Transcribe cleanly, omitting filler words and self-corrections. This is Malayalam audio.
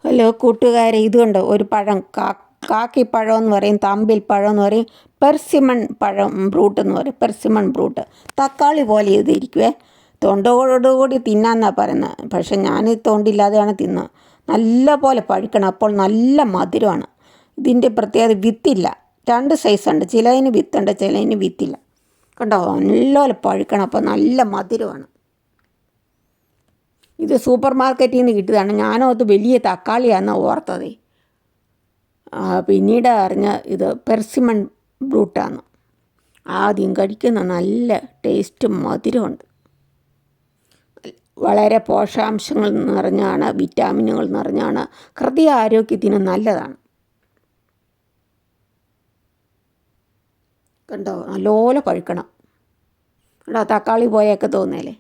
ഹലോ കൂട്ടുകാരെ, ഇതുകൊണ്ട് ഒരു പഴം കാക്കിപ്പഴം എന്ന് പറയും, തമ്പിൽ പഴം എന്ന് പറയും, പെർസിമൺ പഴം ഫ്രൂട്ട് എന്ന് പറയും. പെർസിമൺ ഫ്രൂട്ട് തക്കാളി പോലെ ഇതിരിക്കുവേ. തൊണ്ടോടുകൂടി തിന്നാന്നാണ് പറയുന്നത്. പക്ഷെ ഞാൻ തൊണ്ടില്ലാതെയാണ് തിന്നുക. നല്ല പോലെ പഴുക്കണം, അപ്പോൾ നല്ല മധുരമാണ്. ഇതിൻ്റെ പ്രത്യേകത വിത്തില്ല. 2 സൈസുണ്ട്. ചിലതിന് വിത്തുണ്ട്, ചിലതിന് വിത്തില്ല. കണ്ടോ, നല്ലപോലെ പഴുക്കണം, അപ്പോൾ നല്ല മധുരമാണ്. ഇത് സൂപ്പർ മാർക്കറ്റിൽ നിന്ന് കിട്ടിയതാണ്. ഞാനത് വലിയ തക്കാളിയാണെന്നാണ് ഓർത്തത്. പിന്നീട് അറിഞ്ഞ ഇത് പെർസിമൺ ഫ്രൂട്ടാണ്. ആദ്യം കഴിക്കുന്ന നല്ല ടേസ്റ്റും മധുരമുണ്ട്. വളരെ പോഷകാംശങ്ങൾ നിറഞ്ഞാണ്, വിറ്റാമിനുകൾ നിറഞ്ഞാണ്, ഹൃദയ ആരോഗ്യത്തിന് നല്ലതാണ്. കണ്ടോ, നല്ലപോലെ പഴുക്കണം. കണ്ടോ, തക്കാളി പോയൊക്കെ തോന്നേലേ.